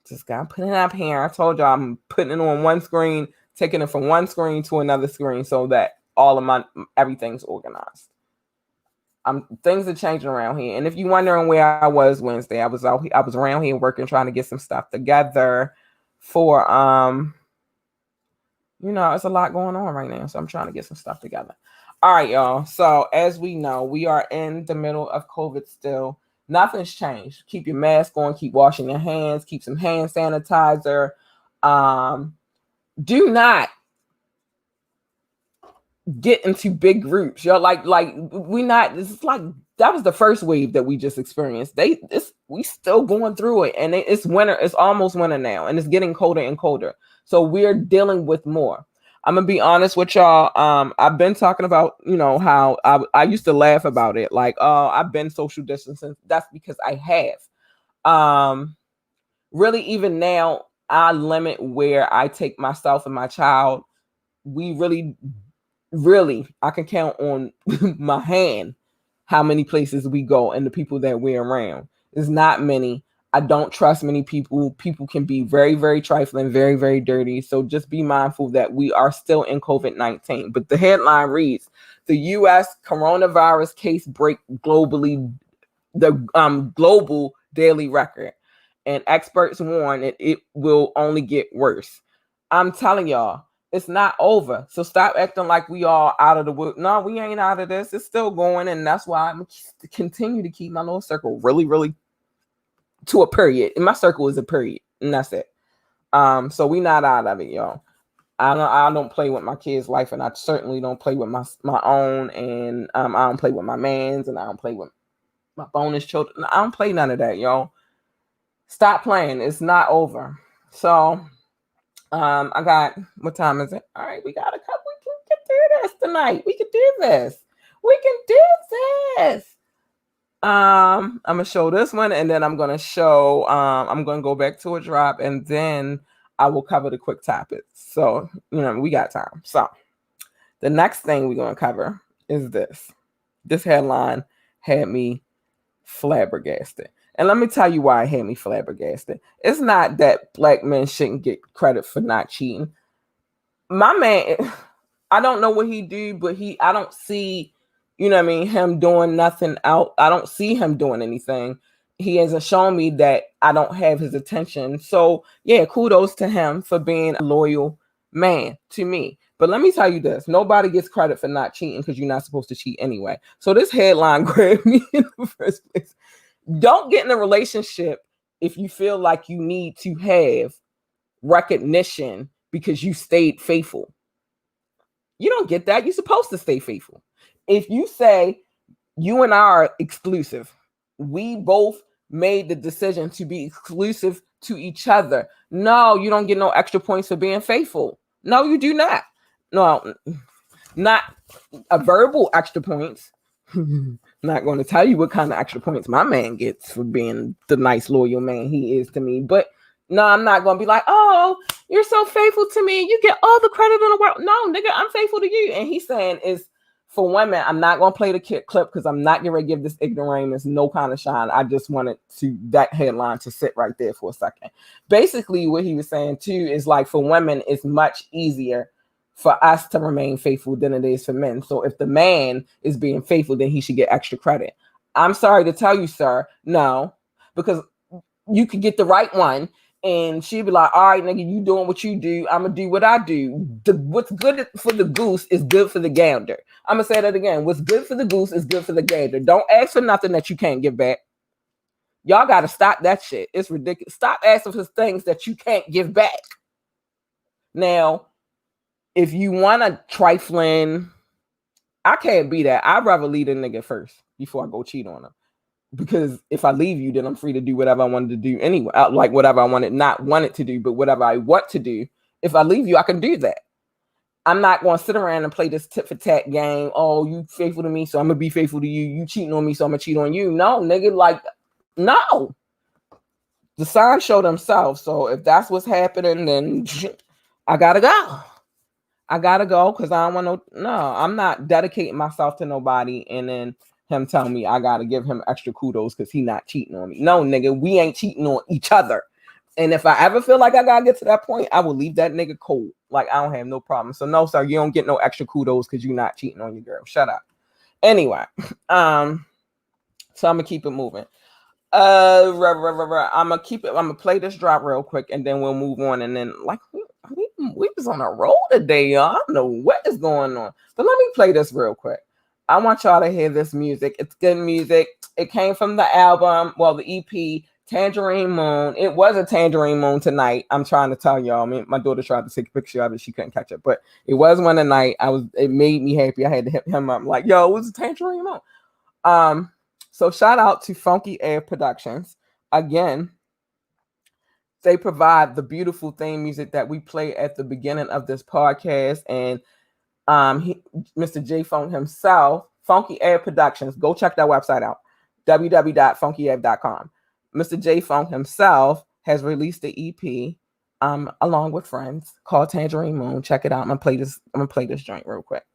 Just gotta put it up here. I told y'all I'm putting it on one screen, taking it from one screen to another screen so that all of my everything's organized. Things are changing around here, and if you're wondering where I was Wednesday, I was around here working, trying to get some stuff together for it's a lot going on right now, so I'm trying to get some stuff together. All right, y'all. So as we know, we are in the middle of COVID still. Nothing's changed. Keep your mask on. Keep washing your hands. Keep some hand sanitizer. Do not get into big groups. Y'all this is like, that was the first wave that we just experienced. We still going through it, and it's winter. It's almost winter now, and it's getting colder and colder. So we're dealing with more. I'm gonna be honest with y'all. I've been talking about, how I used to laugh about it, like, oh, I've been social distancing. That's because I have. Really, even now, I limit where I take myself and my child. We really, I can count on my hand how many places we go and the people that we're around. It's not many. I don't trust many people. People can be very, very trifling, very, very dirty. So just be mindful that we are still in COVID-19. But the headline reads, the U.S. coronavirus case break globally, the global daily record. And experts warn that it will only get worse. I'm telling y'all, it's not over. So stop acting like we all out of the wood. No, we ain't out of this. It's still going. And that's why I'm continue to keep my little circle really, really to a period. And my circle is a period, and that's it. So we not out of it, y'all. I don't play with my kids' life, and I certainly don't play with my own, and I don't play with my man's, and I don't play with my bonus children. I don't play none of that, y'all. Stop playing. It's not over. So I got, what time is it? All right, we got a couple. We can do this tonight. We can do this. We can do this. I'm gonna show this one, and then I'm gonna show I'm gonna go back to a drop, and then I will cover the quick topics. So we got time. So the next thing we're gonna cover is this headline had me flabbergasted, and let me tell you why it had me flabbergasted. It's not that black men shouldn't get credit for not cheating. My man, I don't know what he do, but I don't see him doing nothing out. I don't see him doing anything. He hasn't shown me that I don't have his attention. So yeah, kudos to him for being a loyal man to me. But let me tell you this, nobody gets credit for not cheating because you're not supposed to cheat anyway. So this headline grabbed me in the first place. Don't get in a relationship if you feel like you need to have recognition because you stayed faithful. You don't get that. You're supposed to stay faithful. If you say you and I are exclusive, we both made the decision to be exclusive to each other. No, you don't get no extra points for being faithful. No, you do not. No, not a verbal extra points. Not going to tell you what kind of extra points my man gets for being the nice, loyal man he is to me. But no, I'm not going to be like, oh, you're so faithful to me. You get all the credit in the world. No, nigga, I'm faithful to you. And he's saying is, for women, I'm not going to play the clip because I'm not going to give this ignoramus no kind of shine. I just wanted that headline to sit right there for a second. Basically, what he was saying, too, is like for women, it's much easier for us to remain faithful than it is for men. So if the man is being faithful, then he should get extra credit. I'm sorry to tell you, sir, no, because you could get the right one and she'd be like, all right, nigga, you doing what you do. I'm going to do what I do. What's good for the goose is good for the gander. I'm going to say that again. What's good for the goose is good for the gander. Don't ask for nothing that you can't give back. Y'all got to stop that shit. It's ridiculous. Stop asking for things that you can't give back. Now, if you want a trifling, I can't be that. I'd rather leave a nigga first before I go cheat on him. Because if I leave you, then I'm free to do whatever I wanted to do anyway. Like whatever I wanted to do, but whatever I want to do. If I leave you, I can do that. I'm not going to sit around and play this tit for tat game. Oh, you faithful to me, so I'm going to be faithful to you. You cheating on me, so I'm going to cheat on you. No, nigga, like, no. The signs show themselves. So if that's what's happening, then I got to go. I got to go because I don't want no, I'm not dedicating myself to nobody and then him telling me I gotta give him extra kudos because he not cheating on me. No, nigga, we ain't cheating on each other. And if I ever feel like I gotta get to that point, I will leave that nigga cold. Like I don't have no problem. So no, sir, you don't get no extra kudos because you're not cheating on your girl. Shut up. Anyway, so I'm gonna keep it moving. I'm gonna play this drop real quick and then we'll move on. And then like we was on a roll today, y'all. I don't know what is going on. But let me play this real quick. I want y'all to hear this music. It's good music. It came from the album, well, the EP, Tangerine Moon. It was a Tangerine Moon tonight. I'm trying to tell y'all. I mean, my daughter tried to take a picture of it. She couldn't catch it. But it was one tonight. It made me happy. I had to hit him up like, yo, it was a Tangerine Moon. So shout out to Funky Air Productions. Again, they provide the beautiful theme music that we play at the beginning of this podcast. And Mr. J Funk himself, Funky Air Productions, go check that website out, www.funkyair.com. Mr. J Funk himself has released the EP along with friends called Tangerine Moon. Check it out. I'm gonna play this joint real quick.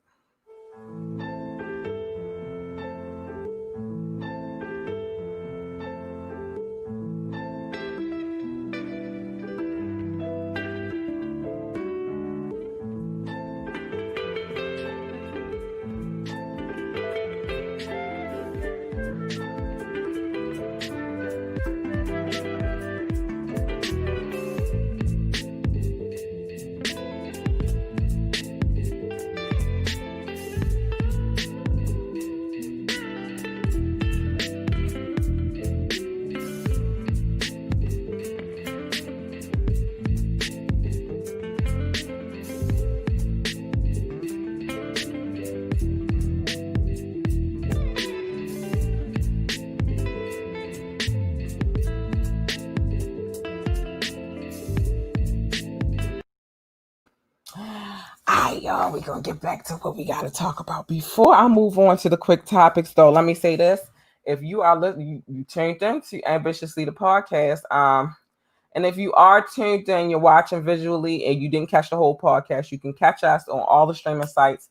Y'all, we're gonna get back to what we got to talk about. Before I move on to the quick topics, though, let me say this: if you are listening, you tuned in to Ambitiously the podcast, and if you are tuned in, you're watching visually, and you didn't catch the whole podcast, you can catch us on all the streaming sites: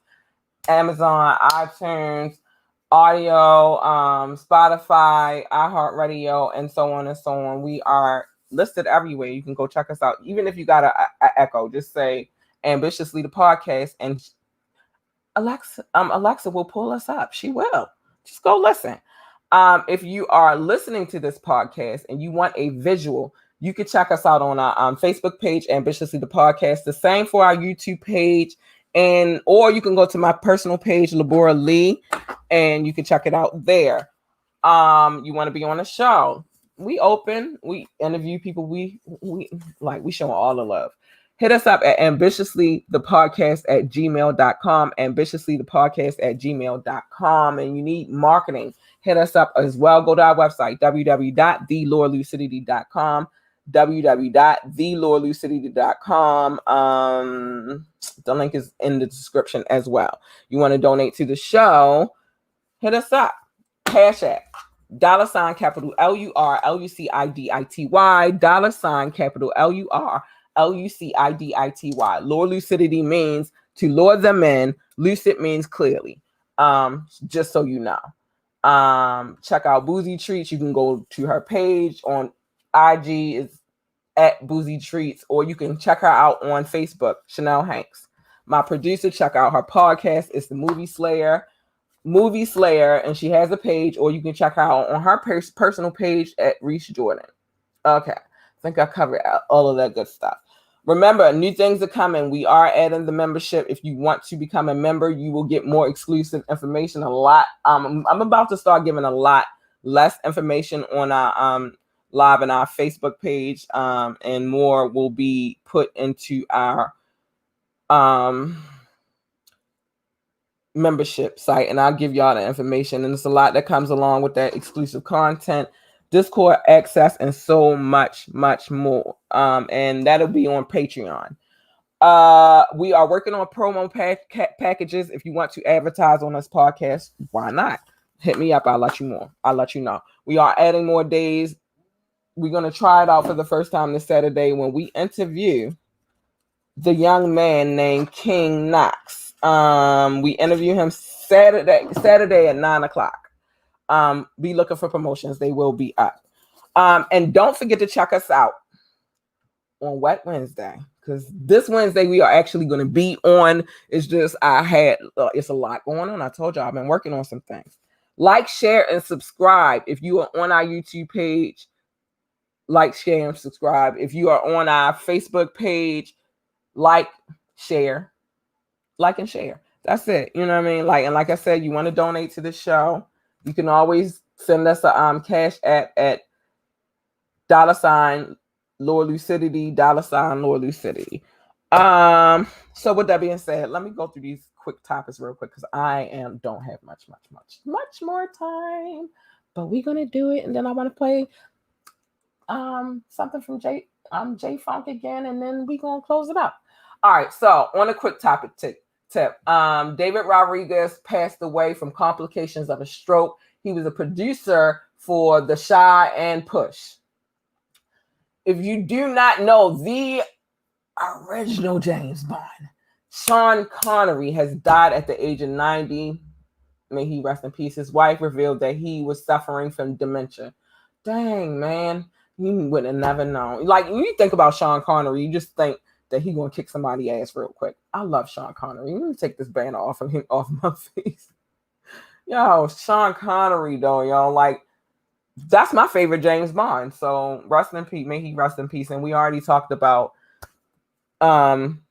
Amazon, iTunes, Audio, Spotify, iHeartRadio, and so on and so on. We are listed everywhere. You can go check us out. Even if you got an echo, just say Ambitiously the podcast, and Alexa will pull us up. She will. Just go listen. If you are listening to this podcast and you want a visual, you can check us out on our Facebook page, Ambitiously the podcast. The same for our YouTube page, or you can go to my personal page, Labora Lee, and you can check it out there. You want to be on a show? We open. We interview people. We show all the love. Hit us up at ambitiouslythepodcast@gmail.com, ambitiouslythepodcast@gmail.com. And you need marketing, hit us up as well. Go to our website, www.thelorelucidity.com, www.thelorelucidity.com. The link is in the description as well. You want to donate to the show, hit us up. Hashtag $ capital LUR LUCIDITY, capital LUR LUCIDITY. Lore Lucidity means to lure them in. Lucid means clearly. Just so you know. Check out Boozy Treats. You can go to her page on IG, is at Boozy Treats, or you can check her out on Facebook, Chanel Hanks. My producer, check out her podcast. It's the Movie Slayer, and she has a page, or you can check out on her personal page at Reese Jordan. Okay, I think I covered all of that good stuff. Remember, new things are coming. We are adding the membership. If you want to become a member, you will get more exclusive information. A lot. I'm about to start giving a lot less information on our live and our Facebook page, and more will be put into our membership site, and I'll give y'all the information. And it's a lot that comes along with that: exclusive content, Discord access, and so much more. And that'll be on Patreon. We are working on promo packages. If you want to advertise on this podcast, why not? Hit me up. I'll let you know. We are adding more days. We're going to try it out for the first time this Saturday when we interview the young man named King Knox. We interview him Saturday at 9:00. Be looking for promotions. They will be up. And don't forget to check us out on Wet Wednesday, because this Wednesday we are actually going to be on. It's just it's a lot going on. I told you I've been working on some things. Like, share, and subscribe. If you are on our YouTube page, like, share, and subscribe. If you are on our Facebook page, like, and share. That's it. You know what I mean? Like I said, you want to donate to the show, you can always send us a cash app at $ Lore Lucidity, $ Lore Lucidity. So with that being said, let me go through these quick topics real quick, because I don't have much more time, but we're gonna do it. And then I want to play something from J Funk again, and then we're gonna close it up. All right, so on a quick topic tip, David Rodriguez passed away from complications of a stroke. He was a producer for The Chi and Push. If you do not know, the original James Bond, Sean Connery, has died at the age of 90. May he rest in peace. His wife revealed that he was suffering from dementia. Dang, man. You would have never known. Like, when you think about Sean Connery, you just think that he's going to kick somebody's ass real quick. I love Sean Connery. Let me take this banner off my face. Yo, Sean Connery, though, yo. Like, that's my favorite James Bond. So, rest in peace. May he rest in peace. And we already talked about Humphreys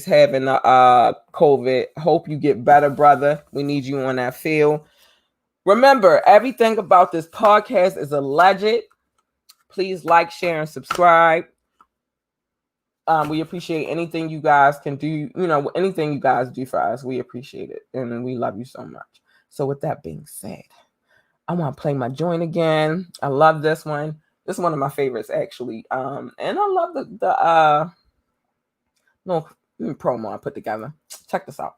having COVID. Hope you get better, brother. We need you on that field. Remember, everything about this podcast is alleged. Please like, share, and subscribe. We appreciate anything you guys can do. You know, anything you guys do for us, we appreciate it. And we love you so much. So with that being said, I want to play my joint again. I love this one. This is one of my favorites, actually. And I love the promo I put together. Check this out.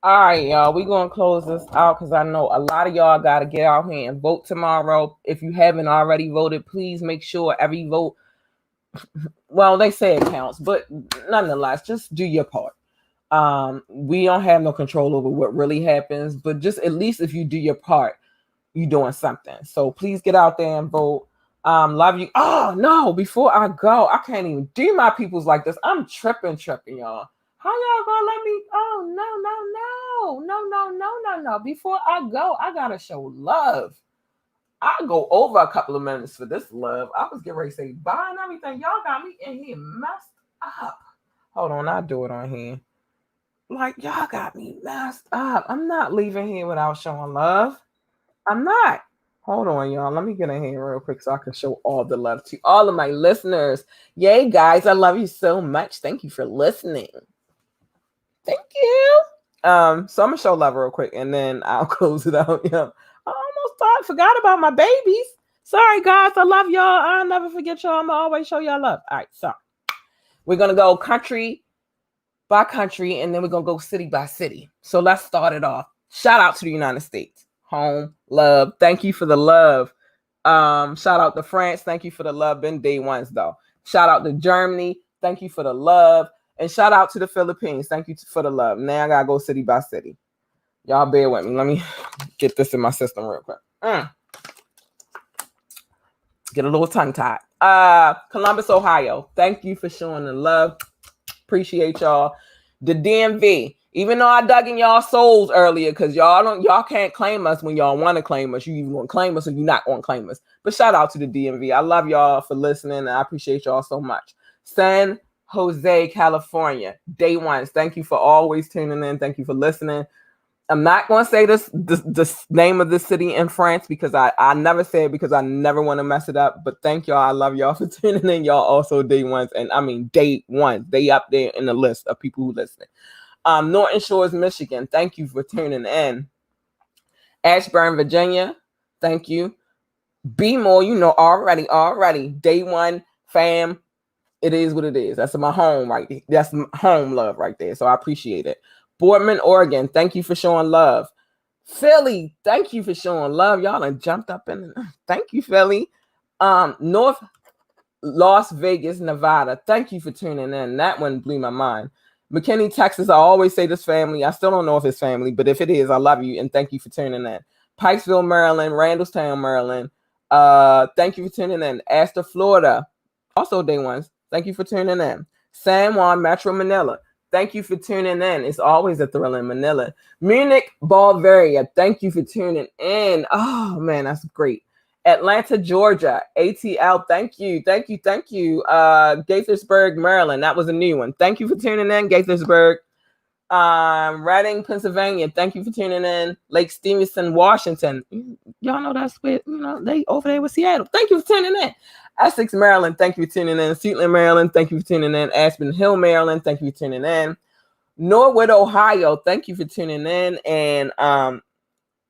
All right, y'all. We're going to close this out because I know a lot of y'all got to get out here and vote tomorrow. If you haven't already voted, please make sure every vote, well, they say it counts, but nonetheless, just do your part. We don't have no control over what really happens, but just at least if you do your part, you're doing something. So please get out there and vote. Love you. Oh, no, before I go, I can't even do my peoples like this. I'm tripping, y'all. How y'all gonna let me? Oh, no. Before I go, I gotta show love. I'll go over a couple of minutes for this love. I was getting ready to say bye and everything. Y'all got me in here messed up. Hold on, I'll do it on here. Like, y'all got me messed up. I'm not leaving here without showing love. I'm not. Hold on, y'all. Let me get in here real quick so I can show all the love to all of my listeners. Yay, guys. I love you so much. Thank you for listening. Thank you. So I'm gonna show love real quick and then I'll close it out. Yeah. I forgot about my babies. Sorry, guys. I love y'all. I'll never forget y'all. I'm gonna always show y'all love. All right, so We're going to go country by country, and then we're going to go city by city. So let's start it off. Shout out to the United States. Home, love. Thank you for the love. Shout out to France. Thank you for the love. Been day ones, though. Shout out to Germany. Thank you for the love. And shout out to the Philippines. Thank you for the love. Now I got to go city by city. Y'all bear with me. Let me get this in my system real quick. Get a little tongue-tied. Columbus, Ohio. Thank you for showing the love. Appreciate y'all. The DMV. Even though I dug in y'all souls earlier, because y'all can't claim us when y'all want to claim us. You even want to claim us or you not want to claim us. But shout out to the DMV. I love y'all for listening, and I appreciate y'all so much. San Jose, California. Day ones. Thank you for always tuning in. Thank you for listening. I'm not going to say the name of the city in France because I never say it because I never want to mess it up. But thank y'all. I love y'all for tuning in. Y'all also day ones. And I mean, day ones. They up there in the list of people who listen. Norton Shores, Michigan. Thank you for tuning in. Ashburn, Virginia. Thank you. Be more, already. Day one, fam. It is what it is. That's my home right there. That's home love right there. So I appreciate it. Boardman, Oregon, thank you for showing love. Philly, thank you for showing love. Y'all done jumped up in. Thank you, Philly. North Las Vegas, Nevada. Thank you for tuning in. That one blew my mind. McKinney, Texas. I always say this family. I still don't know if it's family, but if it is, I love you and thank you for tuning in. Pikesville, Maryland. Randallstown, Maryland. Thank you for tuning in. Astor, Florida. Also day ones. Thank you for tuning in. San Juan, Metro Manila. Thank you for tuning in. It's always a thrill in Manila. Munich, Bavaria. Thank you for tuning in. Oh, man, that's great. Atlanta, Georgia. ATL. Thank you. Gaithersburg, Maryland. That was a new one. Thank you for tuning in, Gaithersburg. Reading, Pennsylvania. Thank you for tuning in. Lake Stevenson, Washington. Y'all know that's where, they over there with Seattle. Thank you for tuning in. Essex, Maryland, thank you for tuning in. Suitland, Maryland, thank you for tuning in. Aspen Hill, Maryland, thank you for tuning in. Norwood, Ohio, thank you for tuning in. And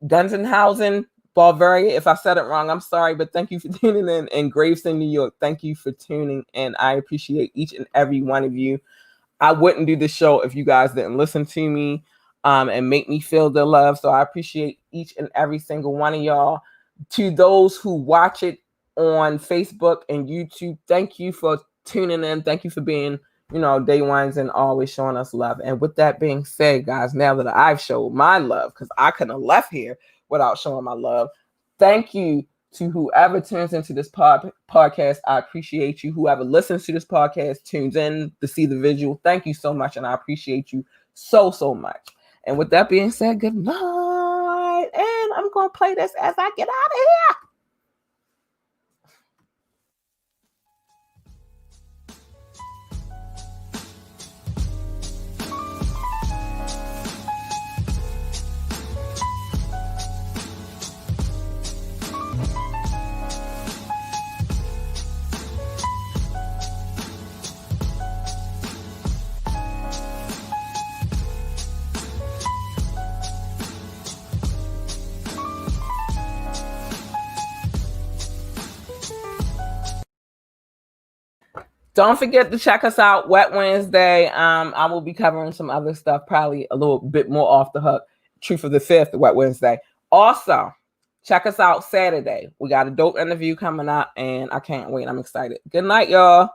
Gunzenhausen, Bavaria, if I said it wrong, I'm sorry, but thank you for tuning in. And Gravesend, New York, thank you for tuning in. I appreciate each and every one of you. I wouldn't do this show if you guys didn't listen to me and make me feel the love. So I appreciate each and every single one of y'all. To those who watch it on Facebook and YouTube, thank you for tuning in. Thank you for being, day ones and always showing us love. And with that being said, guys, now that I've showed my love, because I couldn't have left here without showing my love, thank you to whoever tunes into this podcast. I appreciate you. Whoever listens to this podcast, tunes in to see the visual. Thank you so much. And I appreciate you so, so much. And with that being said, good night. And I'm going to play this as I get out of here. Don't forget to check us out Wet Wednesday. I will be covering some other stuff, probably a little bit more off the hook. Truth of the Fifth, Wet Wednesday. Also, check us out Saturday. We got a dope interview coming up, and I can't wait. I'm excited. Good night, y'all.